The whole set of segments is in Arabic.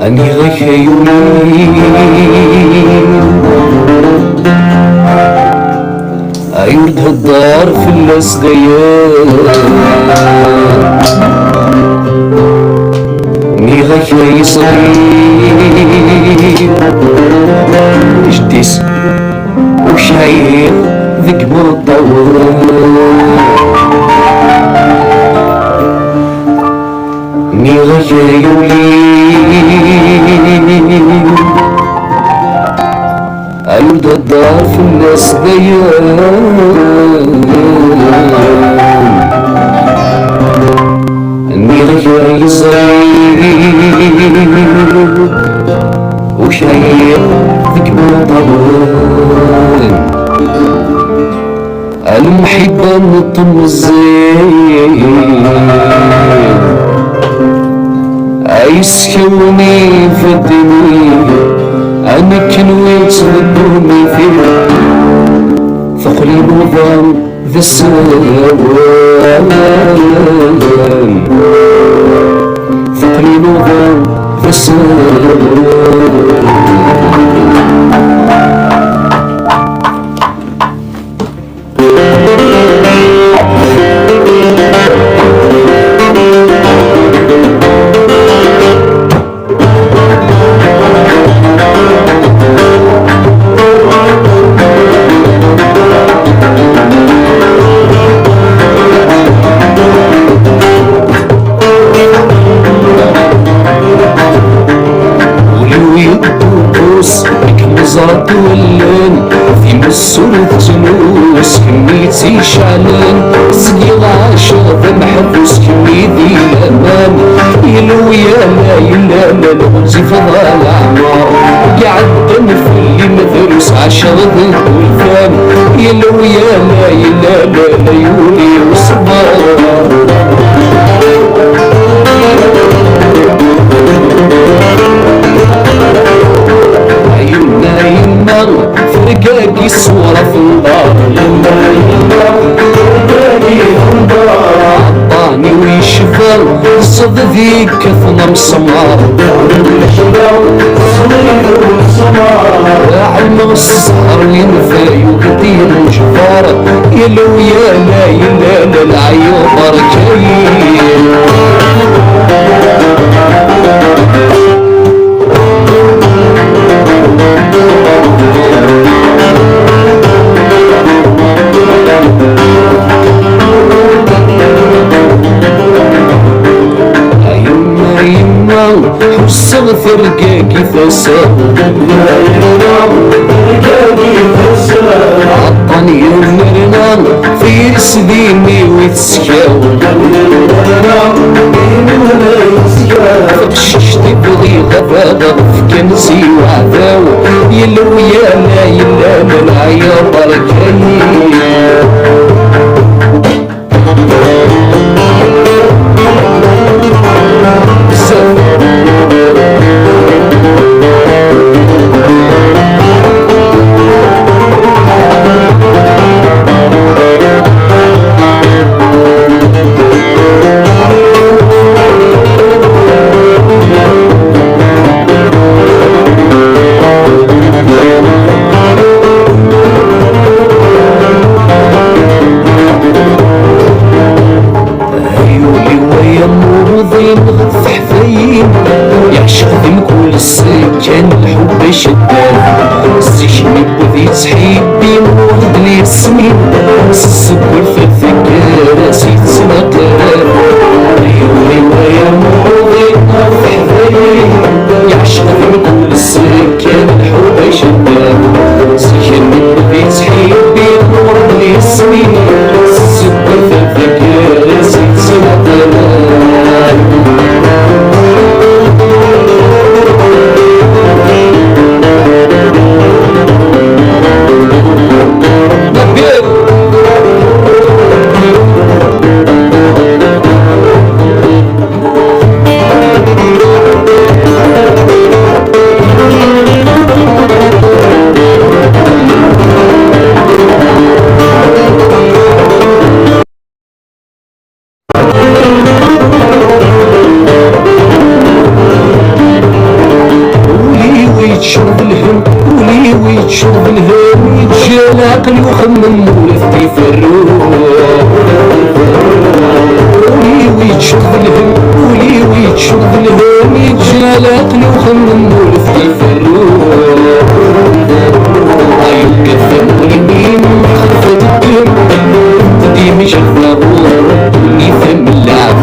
أني غيك يومين أيرد هالدار في الأسقيان أني غيك يصير جديس وشايف ذك مطول أني غيك يولين أيرد الدار في الناس ديان أني رجع يصير وشايف ذك مطول المحبة نطم الزين يسكوني في الدنيا أنا كنويت ردوني فيه ثقل النظام ذا السوان ثقل النظام ذا السوان زرت ولان في مسورة جنوس كميتي شعلان سقي العاشق محبوس كمي ذي الأمان يلو يالا يلا الغوزي فضل الأعمار قاعد في اللي مدروس عاشق ذي الفان يلو يالا يلا ليولي وصبار فرقاقي الصورة في النار عطاني ويشفر صد ذيك كثنا مسمار علم السهر ينفاي وقدير جفار يلو يالا يلا العيوب ركاين حسن فرقاقي فساد عطاني يمرنا في سديني ويتسكاو فقششتي بضي غفاغ في كنسي وعذاو يلو يالا يلا العيار بركاين يعشق ذي كل السكن الحب شداد السجن بذي تحبي موعد لي السمين السبر في الذكر سيد سنقر عيوني ويا موضي نفحذي يعشق ذي كل السكن الحب شداد السجن بذي تحبي موعد لي السمين السبر في الذكر سيد سنقر يفروا ولي ويتشوف الهم ولي ويتشوف الهم يتجال عقلي وخمم ولف يفروا يبقى ثم اليمين خلفة الدم ديما شفنا غور ولي ثم اللعب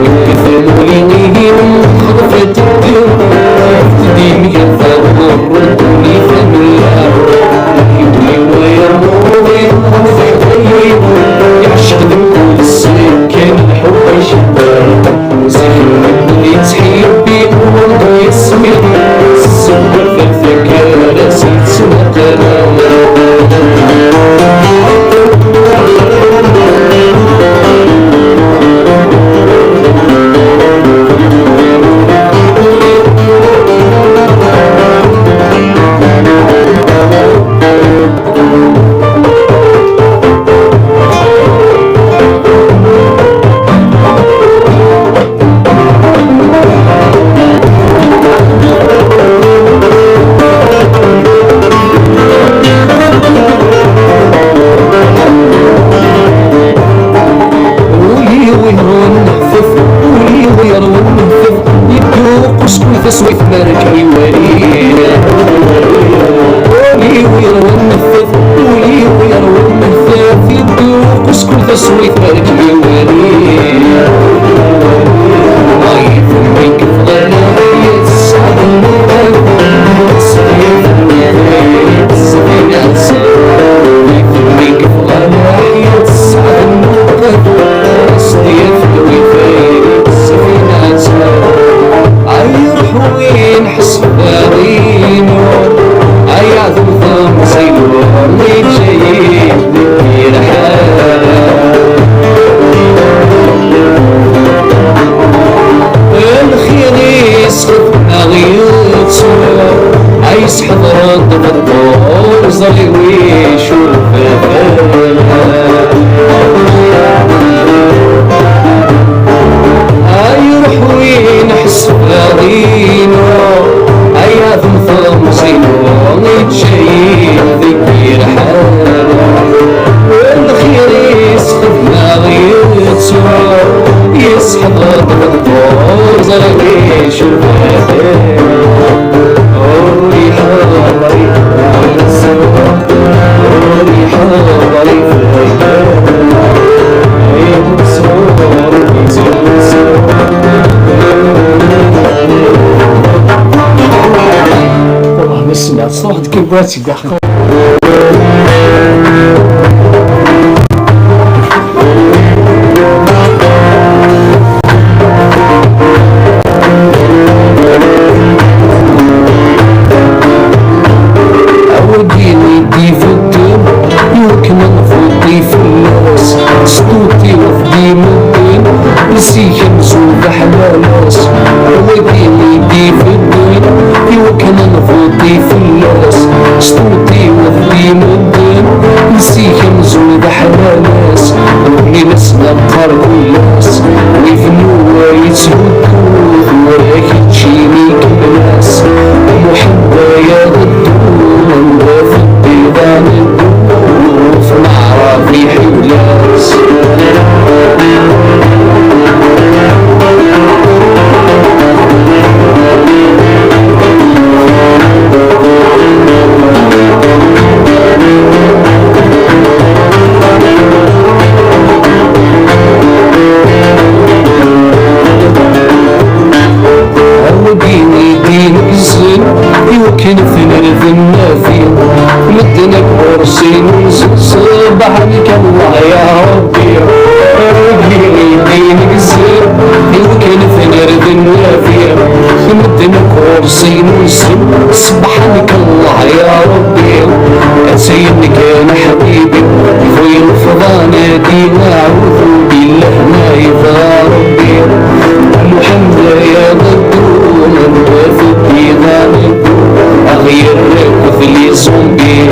يبقى ثم اليمين خلفة الدم ديما شفنا غور ولي ثم اللعب يولي ويرموني يعشق ذنب السنين كان الحب يشبه وزين اللي تحيب بيه وضو يسمي السمر في الذكاء سيد سمقنا تسوي في مركبي ولينا ولي ويروي النفذ ولي ويروي النفذ يدوق اسكن تسوي في مركبي ولينا ضايف منك فضلنا حياة السعد المقام صغير في السفينة ضايف منك فضلنا حياة السعد المقام صغير في السفينة عيروح وين حس بغينو عيعذب ضم زينو اللي جايين يرحال الخير يسخط غيوتو عيس حضرات بالدور زري ويشوف يروح وين حس بغينو عياذ مثل زينو يتجايين ذكير حالو والخير يسخف غيوتو يسحب الدور زرقي يشوف ريح الغريب ريح الغريب والله ما سمعت صوت كيباتي داخل صوتي وفدي مدين نسيك نزول حلالاس وديني يدي في الدين يوكل نفوضي في اللاس صوتي وفدي مدين نسيك نزول حلالاس ابني نسمع قرب اللاس ويفنوا ويتهدوا وراك تجيني كناس محبة يا غدو وفي الديدان الدور في معرض ريحي ولاس يمكن في نرد النافية مدنا بورسين صباحك الله يا ربي يديني قزير يمكن في نرد النافية مدنا بورسين صباحك الله يا ربي سيدك انا حبيبي في الفضا نادينا اعوذ بالله ما يا ربي محمد يا غدور من في الديوان أغيرك في لي زومبي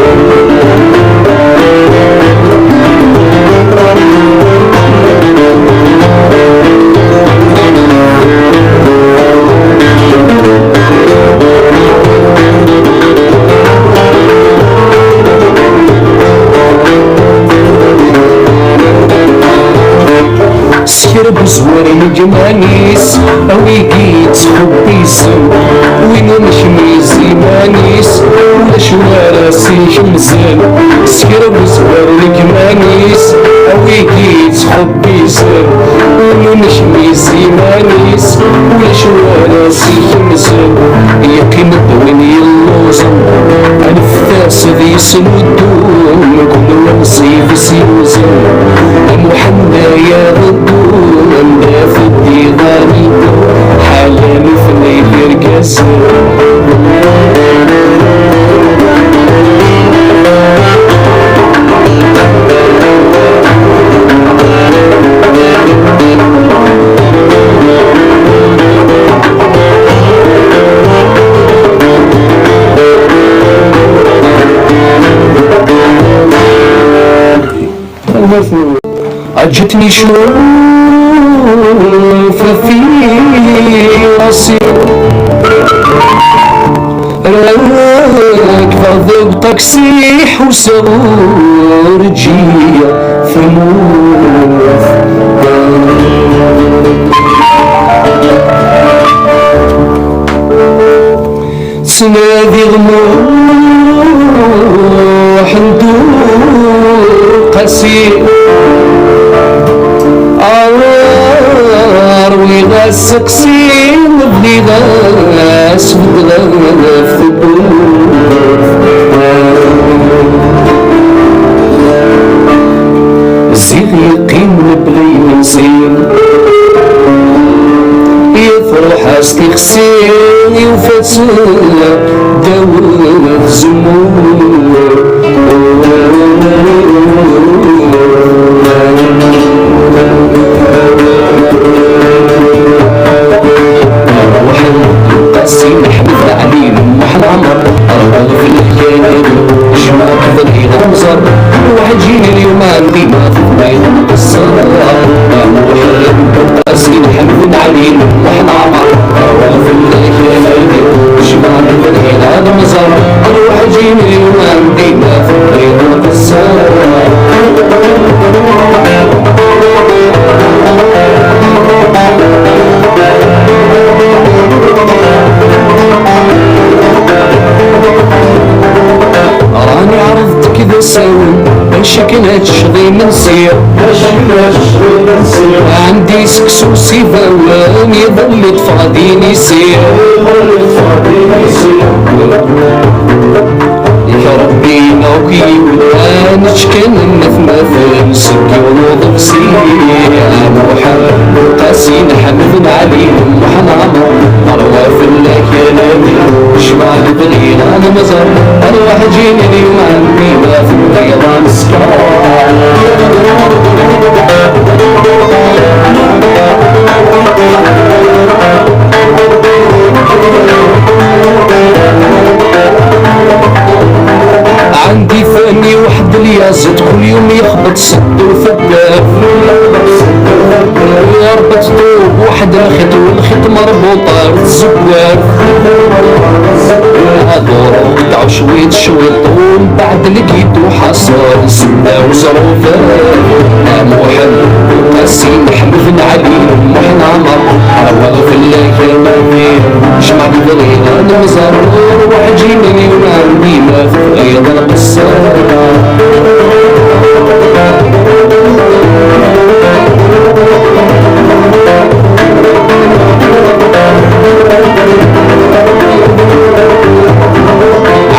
سكرب زوار الجمانيس أويكيت خبيسم وين نشميز المانيس ولا شوارع سيش مزن سكرب زوار الجمانيس أويكيت خبيسم وين نشميز المانيس ولا شوارع سيش مزن يقيم الدوين يلوزم أنفاس ذي سنودون كل نصيف سيوزن محمد يا ضدون داف الديغاني حالا مثني فرقاس عجتني شوف في راسي راكبة بطاكسي وصور جية ثموث تنادي غموح ندوق قاسي ويغا السقسين بلي غاس بدغاف ثبوت زيغ يقين بغي نسير يفرح استخسيني وفتسلا داوود زمور قاسين حمد علينا محل عمر أرغب في الحكاية جمع كذا الهيغة مزر وحجيني اليوم عندي ما في بيض القصة قاسين حمد علينا محل عمر أرغب في الحكاية جمع كذا الهيغة مزر وحجيني اليوم عندي ما في بيض القصة راني عرضت كذا ساوي باش كنات شغي منسية عندي سكسو سيفاوان يظل تفاضيني سير يا ربي نوكي ودانش كان نثمثل سكي ونوض بسير محمد قاسين حمد عليهم وحنا عمر مروى في الله كلامي شبع الدليل انا مزر اروح جيني اليوم عندي ما في القيضان عندي ثاني واحد اليازد كل يوم يخبط صد وثباف يربط طوب واحد الخيط والخيط مربوطة الزواف هادور قطعو شويت ومن بعد لقيت وحصل سنة وظروفة محمد قاسين حمد عليهم وحنا عمر عوض في الله ما فيه جمع بضرير انا مزرور وعجيني وعندي ما في غير القصة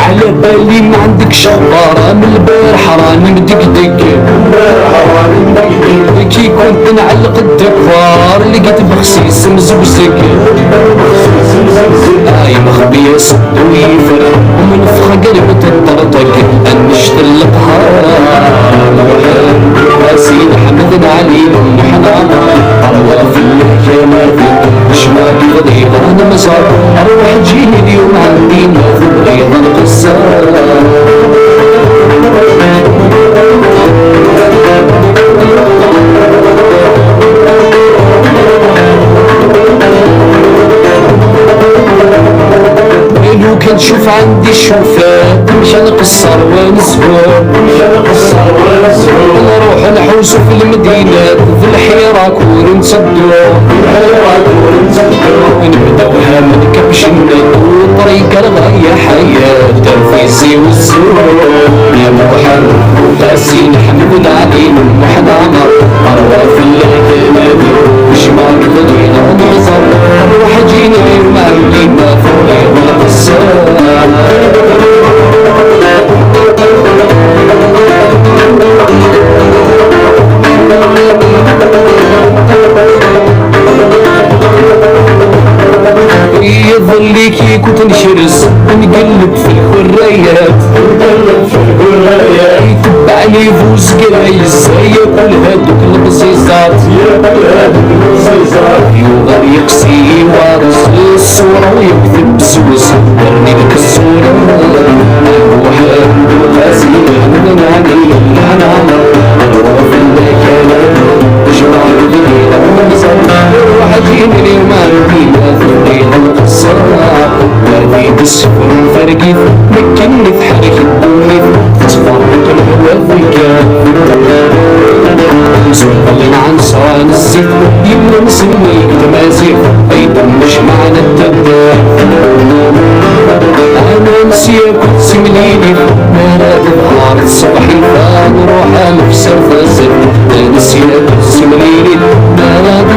على بالي ما عندكش اخبار من البارح راني مدقدق كي كنت نعلق الدكوار لقيت بخسيس مزبزق هاي مخبية صد ويفر ومن فخ قلب تطرطق انشت القهار قاسين حمد عليهم وحنا عمر في الحكامات شمال غضيض انا مزار اروح جيني اليوم عندي ما في غيظ القصة لو كان تشوف عندي الشوفات مشان نقصر ونزهر نروح نحوس في المدينة في الحيرة كور نسدو نبداوها من كبش الندو طريق الغاية حياة تنفيسي والسرور يا محمد وفاسي نحمد علينا واحد عمر أروى في الليل وشمال خلينا ونظر روح جينا يوم عملينا فوقي والقصار يظل كي كنت نشرس ونقلب في الحريات يتبعني فوز قرايز ياكل هادوك البزيزات يوغر يقسي وارس الصورة ويكذب بسوس درني لك الصورة وحاد وغازي ونعني العنامة نروح في المكان جمال غير ونزل روح جيني اليوم عندينا في الليل القصة وهذي بالسفر فرقيف مكني في حريك الدنيا تفرق الهوا في الكاف نسولين عن صوان الزيت يمنا نسميك تمازيغ ايضا مش معنا التبدأ انا نسيك وتسمليني مراد النهار الصبح فنروح نفسر فازر نسيك وتسمليني مراد